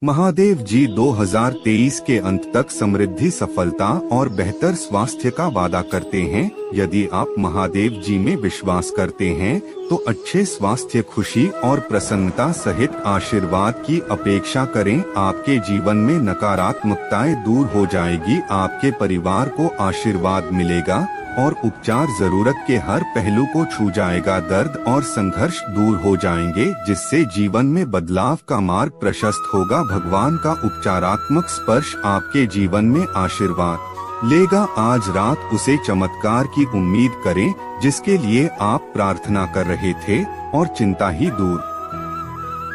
महादेव जी 2023 के अंत तक समृद्धि, सफलता और बेहतर स्वास्थ्य का वादा करते हैं। यदि आप महादेव जी में विश्वास करते हैं तो अच्छे स्वास्थ्य, खुशी और प्रसन्नता सहित आशीर्वाद की अपेक्षा करें। आपके जीवन में नकारात्मकताएं दूर हो जाएगी, आपके परिवार को आशीर्वाद मिलेगा और उपचार जरूरत के हर पहलू को छू जाएगा। दर्द और संघर्ष दूर हो जाएंगे, जिससे जीवन में बदलाव का मार्ग प्रशस्त होगा। भगवान का उपचारात्मक स्पर्श आपके जीवन में आशीर्वाद लेगा। आज रात उसे चमत्कार की उम्मीद करें जिसके लिए आप प्रार्थना कर रहे थे, और चिंता ही दूर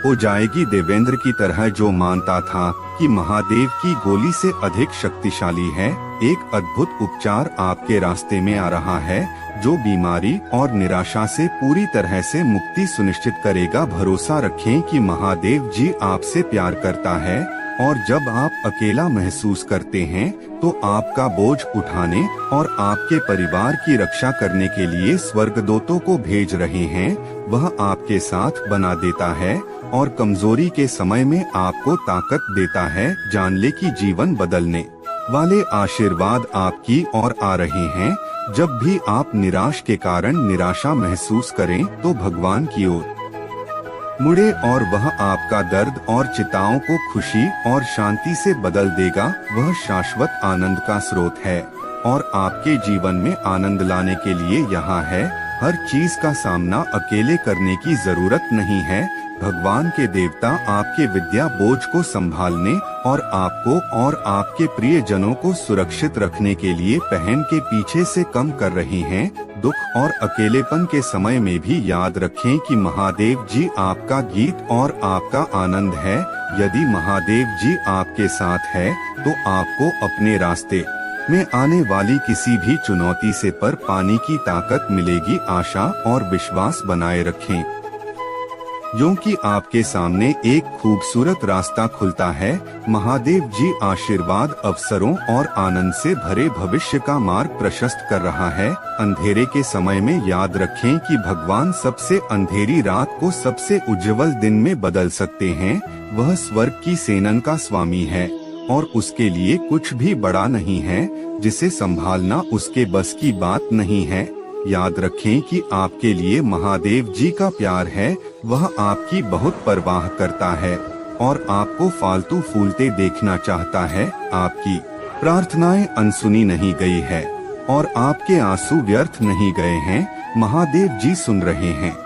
हो जाएगी। देवेंद्र की तरह जो मानता था कि महादेव की गोली से अधिक शक्तिशाली है, एक अद्भुत उपचार आपके रास्ते में आ रहा है जो बीमारी और निराशा से पूरी तरह से मुक्ति सुनिश्चित करेगा। भरोसा रखें कि महादेव जी आपसे प्यार करता है, और जब आप अकेला महसूस करते हैं तो आपका बोझ उठाने और आपके परिवार की रक्षा करने के लिए स्वर्गदूतों को भेज रहे हैं। वह आपके साथ बना देता है और कमजोरी के समय में आपको ताकत देता है। जान ले कि जीवन बदलने वाले आशीर्वाद आपकी ओर आ रहे हैं। जब भी आप निराश के कारण निराशा महसूस करें तो भगवान की ओर मुड़े और वह आपका दर्द और चिंताओं को खुशी और शांति से बदल देगा। वह शाश्वत आनंद का स्रोत है और आपके जीवन में आनंद लाने के लिए यहाँ है। हर चीज का सामना अकेले करने की जरूरत नहीं है। भगवान के देवता आपके विद्या बोझ को संभालने और आपको और आपके प्रियजनों को सुरक्षित रखने के लिए पहन के पीछे से कम कर रहे हैं। दुख और अकेलेपन के समय में भी याद रखें कि महादेव जी आपका गीत और आपका आनंद है। यदि महादेव जी आपके साथ है तो आपको अपने रास्ते में आने वाली किसी भी चुनौती से पर पाने की ताकत मिलेगी। आशा और विश्वास बनाए रखें, क्योंकि आपके सामने एक खूबसूरत रास्ता खुलता है। महादेव जी आशीर्वाद, अवसरों और आनंद से भरे भविष्य का मार्ग प्रशस्त कर रहा है। अंधेरे के समय में याद रखें कि भगवान सबसे अंधेरी रात को सबसे उज्जवल दिन में बदल सकते हैं। वह स्वर्ग की सेना का स्वामी है और उसके लिए कुछ भी बड़ा नहीं है जिसे संभालना उसके बस की बात नहीं है। याद रखें कि आपके लिए महादेव जी का प्यार है। वह आपकी बहुत परवाह करता है और आपको फालतू फूलते देखना चाहता है। आपकी प्रार्थनाएं अनसुनी नहीं गई है और आपके आंसू व्यर्थ नहीं गए हैं। महादेव जी सुन रहे हैं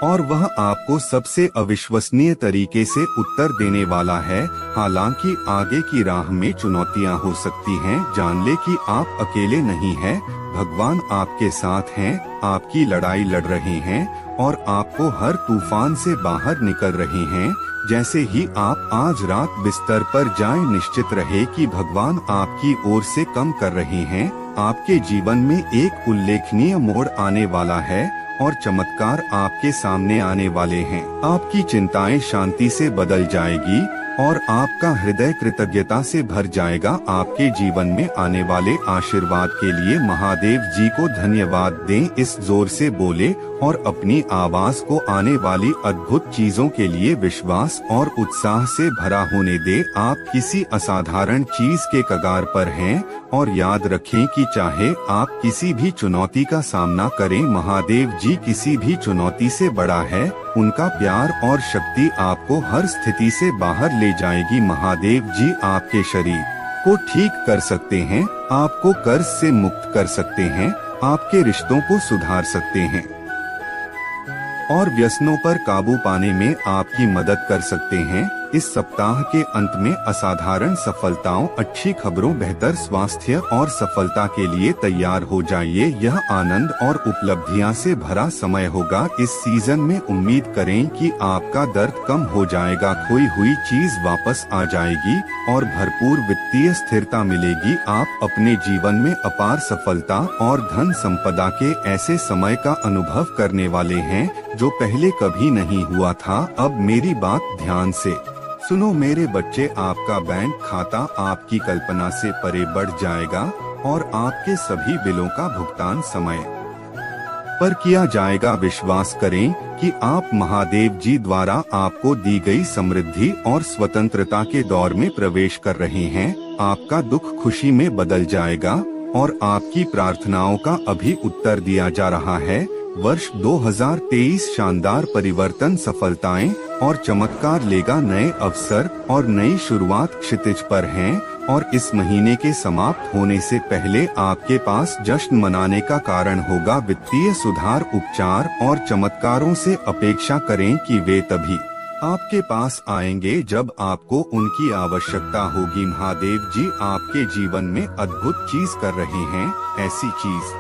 और वह आपको सबसे अविश्वसनीय तरीके से उत्तर देने वाला है। हालांकि आगे की राह में चुनौतियां हो सकती हैं, जान ले कि आप अकेले नहीं हैं। भगवान आपके साथ हैं, आपकी लड़ाई लड़ रहे हैं और आपको हर तूफान से बाहर निकल रहे हैं। जैसे ही आप आज रात बिस्तर पर जाएं, निश्चित रहे कि भगवान आपकी ओर से कम कर रहे हैं। आपके जीवन में एक उल्लेखनीय मोड़ आने वाला है और चमत्कार आपके सामने आने वाले हैं। आपकी चिंताएं शांति से बदल जाएगी और आपका हृदय कृतज्ञता से भर जाएगा। आपके जीवन में आने वाले आशीर्वाद के लिए महादेव जी को धन्यवाद दें। इस जोर से बोले और अपनी आवाज को आने वाली अद्भुत चीजों के लिए विश्वास और उत्साह से भरा होने दे। आप किसी असाधारण चीज के कगार पर हैं और याद रखें कि चाहे आप किसी भी चुनौती का सामना करें, महादेव जी किसी भी चुनौती से बड़ा है। उनका प्यार और शक्ति आपको हर स्थिति से बाहर ले जाएगी। महादेव जी आपके शरीर को ठीक कर सकते हैं, आपको कर्ज से मुक्त कर सकते हैं, आपके रिश्तों को सुधार सकते हैं और व्यसनों पर काबू पाने में आपकी मदद कर सकते हैं। इस सप्ताह के अंत में असाधारण सफलताओं, अच्छी खबरों, बेहतर स्वास्थ्य और सफलता के लिए तैयार हो जाइए। यह आनंद और उपलब्धियां से भरा समय होगा। इस सीजन में उम्मीद करें कि आपका दर्द कम हो जाएगा, खोई हुई चीज वापस आ जाएगी और भरपूर वित्तीय स्थिरता मिलेगी। आप अपने जीवन में अपार सफलता और धन संपदा के ऐसे समय का अनुभव करने वाले हैं जो पहले कभी नहीं हुआ था। अब मेरी बात ध्यान से सुनो मेरे बच्चे, आपका बैंक खाता आपकी कल्पना से परे बढ़ जाएगा और आपके सभी बिलों का भुगतान समय पर किया जाएगा। विश्वास करें कि आप महादेव जी द्वारा आपको दी गई समृद्धि और स्वतंत्रता के दौर में प्रवेश कर रहे हैं। आपका दुख खुशी में बदल जाएगा और आपकी प्रार्थनाओं का अभी उत्तर दिया जा रहा है। वर्ष 2023 शानदार परिवर्तन, सफलताएं और चमत्कार लेगा। नए अवसर और नई शुरुआत क्षितिज पर हैं और इस महीने के समाप्त होने से पहले आपके पास जश्न मनाने का कारण होगा। वित्तीय सुधार, उपचार और चमत्कारों से अपेक्षा करें कि वे तभी आपके पास आएंगे जब आपको उनकी आवश्यकता होगी। महादेव जी आपके जीवन में अद्भुत चीज कर रहे हैं, ऐसी चीज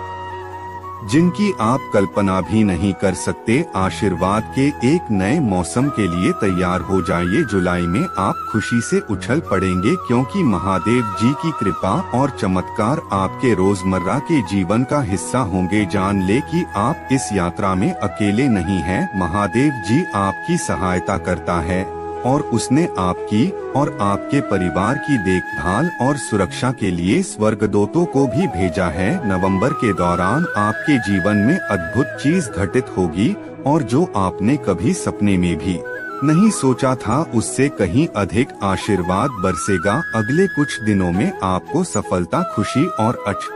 जिनकी आप कल्पना भी नहीं कर सकते। आशीर्वाद के एक नए मौसम के लिए तैयार हो जाइए। जुलाई में आप खुशी से उछल पड़ेंगे क्योंकि महादेव जी की कृपा और चमत्कार आपके रोजमर्रा के जीवन का हिस्सा होंगे। जान ले कि आप इस यात्रा में अकेले नहीं हैं। महादेव जी आपकी सहायता करता है और उसने आपकी और आपके परिवार की देखभाल और सुरक्षा के लिए स्वर्गदूतों को भी भेजा है। नवंबर के दौरान आपके जीवन में अद्भुत चीज घटित होगी और जो आपने कभी सपने में भी नहीं सोचा था उससे कहीं अधिक आशीर्वाद बरसेगा। अगले कुछ दिनों में आपको सफलता, खुशी और अच्छा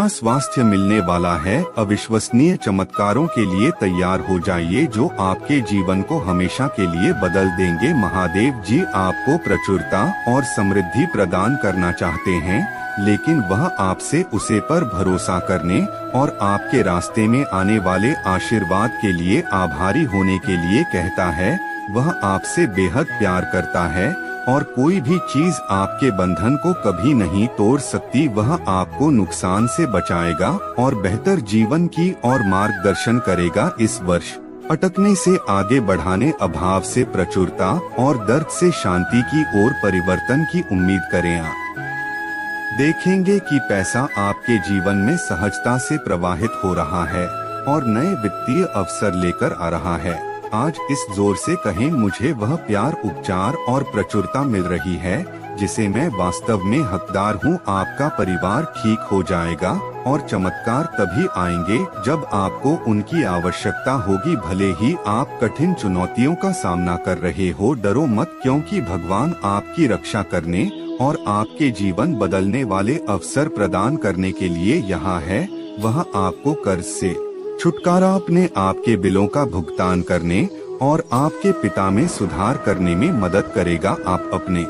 स्वास्थ्य मिलने वाला है। अविश्वसनीय चमत्कारों के लिए तैयार हो जाइए जो आपके जीवन को हमेशा के लिए बदल देंगे। महादेव जी आपको प्रचुरता और समृद्धि प्रदान करना चाहते हैं, लेकिन वह आपसे उसे पर भरोसा करने और आपके रास्ते में आने वाले आशीर्वाद के लिए आभारी होने के लिए कहता है। वह आपसे बेहद प्यार करता है और कोई भी चीज आपके बंधन को कभी नहीं तोड़ सकती। वह आपको नुकसान से बचाएगा और बेहतर जीवन की और मार्गदर्शन करेगा। इस वर्ष अटकने से आगे बढ़ाने, अभाव से प्रचुरता और दर्द से शांति की ओर परिवर्तन की उम्मीद करें। आप देखेंगे कि पैसा आपके जीवन में सहजता से प्रवाहित हो रहा है और नए वित्तीय अवसर लेकर आ रहा है। आज इस जोर से कहें, मुझे वह प्यार, उपचार और प्रचुरता मिल रही है जिसे मैं वास्तव में हकदार हूँ। आपका परिवार ठीक हो जाएगा और चमत्कार तभी आएंगे जब आपको उनकी आवश्यकता होगी। भले ही आप कठिन चुनौतियों का सामना कर रहे हो, डरो मत क्योंकि भगवान आपकी रक्षा करने और आपके जीवन बदलने वाले अवसर प्रदान करने के लिए यहाँ है। वह आपको कर्ज से छुटकारा, अपने आपके बिलों का भुगतान करने और आपके पिता में सुधार करने में मदद करेगा। आप अपने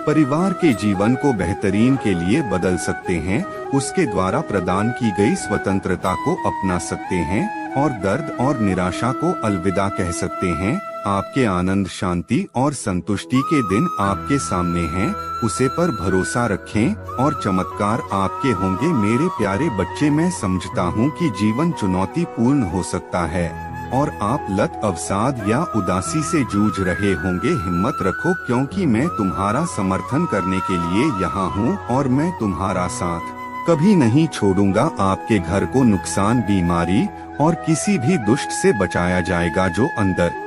परिवार के जीवन को बेहतरीन के लिए बदल सकते हैं, उसके द्वारा प्रदान की गई स्वतंत्रता को अपना सकते हैं और दर्द और निराशा को अलविदा कह सकते हैं। आपके आनंद, शांति और संतुष्टि के दिन आपके सामने हैं। उसे पर भरोसा रखें और चमत्कार आपके होंगे। मेरे प्यारे बच्चे, मैं समझता हूँ कि जीवन चुनौती पूर्ण हो सकता है और आप लत, अवसाद या उदासी से जूझ रहे होंगे। हिम्मत रखो क्योंकि मैं तुम्हारा समर्थन करने के लिए यहाँ हूँ और मैं तुम्हारा साथ कभी नहीं छोड़ूंगा। आपके घर को नुकसान, बीमारी और किसी भी दुष्ट से बचाया जाएगा जो अंदर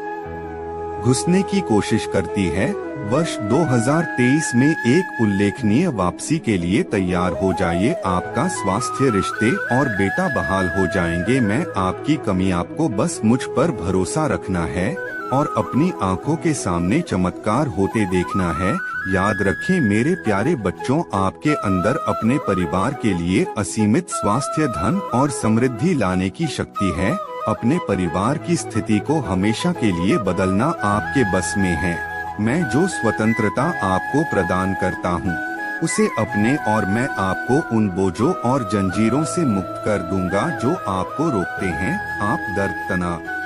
घुसने की कोशिश करती है। वर्ष 2023 में एक उल्लेखनीय वापसी के लिए तैयार हो जाइए। आपका स्वास्थ्य, रिश्ते और बेटा बहाल हो जाएंगे। मैं आपकी कमी, आपको बस मुझ पर भरोसा रखना है और अपनी आंखों के सामने चमत्कार होते देखना है। याद रखें मेरे प्यारे बच्चों, आपके अंदर अपने परिवार के लिए असीमित स्वास्थ्य, धन और समृद्धि लाने की शक्ति है। अपने परिवार की स्थिति को हमेशा के लिए बदलना आपके बस में है। मैं जो स्वतंत्रता आपको प्रदान करता हूँ उसे अपने और मैं आपको उन बोझों और जंजीरों से मुक्त कर दूंगा जो आपको रोकते हैं। आप दर्द, तनाव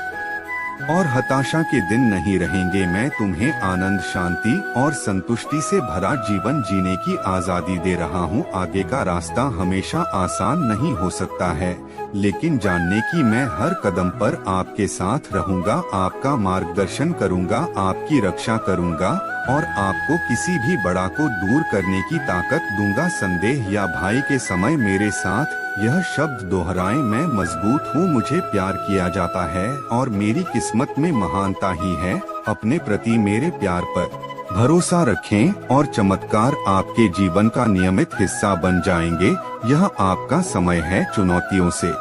और हताशा के दिन नहीं रहेंगे। मैं तुम्हें आनंद, शांति और संतुष्टि से भरा जीवन जीने की आजादी दे रहा हूँ। आगे का रास्ता हमेशा आसान नहीं हो सकता है, लेकिन जानने की मैं हर कदम पर आपके साथ रहूंगा, आपका मार्गदर्शन करूंगा, आपकी रक्षा करूंगा और आपको किसी भी बड़ा को दूर करने की ताकत दूंगा। संदेह या भय के समय मेरे साथ यह शब्द दोहराएं, मैं मजबूत हूँ, मुझे प्यार किया जाता है और मेरी किस्मत में महानता ही है। अपने प्रति मेरे प्यार पर भरोसा रखें और चमत्कार आपके जीवन का नियमित हिस्सा बन जाएंगे। यह आपका समय है चुनौतियों से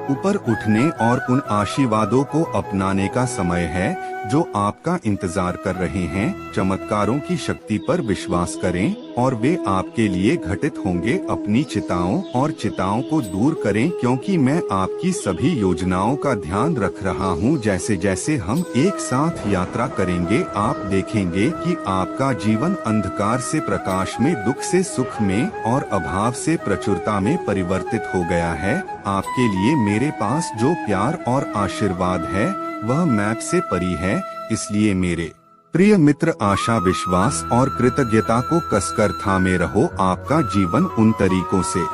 ऊपर उठने और उन आशीर्वादों को अपनाने का समय है जो आपका इंतजार कर रहे हैं। चमत्कारों की शक्ति पर विश्वास करें और वे आपके लिए घटित होंगे। अपनी चिंताओं को दूर करें, क्योंकि मैं आपकी सभी योजनाओं का ध्यान रख रहा हूं। जैसे जैसे हम एक साथ यात्रा करेंगे, आप देखेंगे कि आपका जीवन अंधकार से प्रकाश में, दुख से सुख में और अभाव से प्रचुरता में परिवर्तित हो गया है। आपके लिए मेरे पास जो प्यार और आशीर्वाद है वह मैप से परी है। इसलिए मेरे प्रिय मित्र, आशा, विश्वास और कृतज्ञता को कसकर थामे रहो। आपका जीवन उन तरीकों से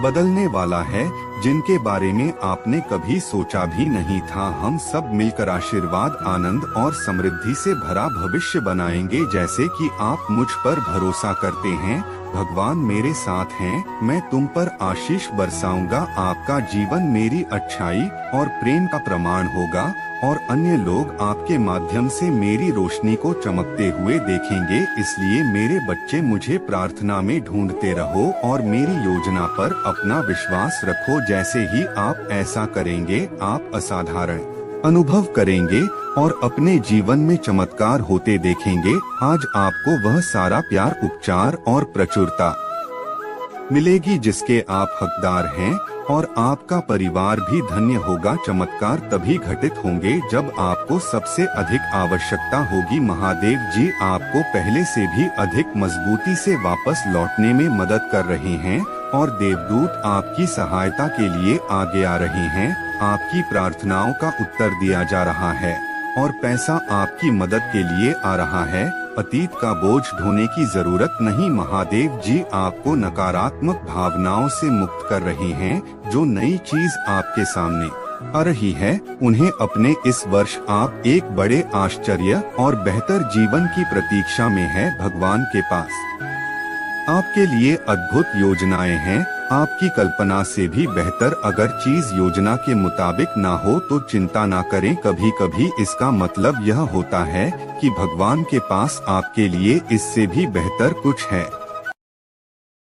बदलने वाला है जिनके बारे में आपने कभी सोचा भी नहीं था। हम सब मिलकर आशीर्वाद, आनंद और समृद्धि से भरा भविष्य बनाएंगे। जैसे कि आप मुझ पर भरोसा करते हैं, भगवान मेरे साथ हैं, मैं तुम पर आशीष बरसाऊंगा। आपका जीवन मेरी अच्छाई और प्रेम का प्रमाण होगा और अन्य लोग आपके माध्यम से मेरी रोशनी को चमकते हुए देखेंगे। इसलिए मेरे बच्चे, मुझे प्रार्थना में ढूंढते रहो और मेरी योजना पर अपना विश्वास रखो। जैसे ही आप ऐसा करेंगे, आप असाधारण अनुभव करेंगे और अपने जीवन में चमत्कार होते देखेंगे। आज आपको वह सारा प्यार, उपचार और प्रचुरता मिलेगी जिसके आप हकदार हैं और आपका परिवार भी धन्य होगा। चमत्कार तभी घटित होंगे जब आपको सबसे अधिक आवश्यकता होगी। महादेव जी आपको पहले से भी अधिक मजबूती से वापस लौटने में मदद कर रहे हैं और देवदूत आपकी सहायता के लिए आगे आ रहे हैं। आपकी प्रार्थनाओं का उत्तर दिया जा रहा है और पैसा आपकी मदद के लिए आ रहा है। अतीत का बोझ ढोने की जरूरत नहीं। महादेव जी आपको नकारात्मक भावनाओं से मुक्त कर रहे हैं। जो नई चीज आपके सामने आ रही है, उन्हें अपने इस वर्ष आप एक बड़े आश्चर्य और बेहतर जीवन की प्रतीक्षा में है। भगवान के पास आपके लिए अद्भुत योजनाएं हैं, आपकी कल्पना से भी बेहतर। अगर चीज योजना के मुताबिक ना हो तो चिंता ना करें। कभी कभी इसका मतलब यह होता है कि भगवान के पास आपके लिए इससे भी बेहतर कुछ है।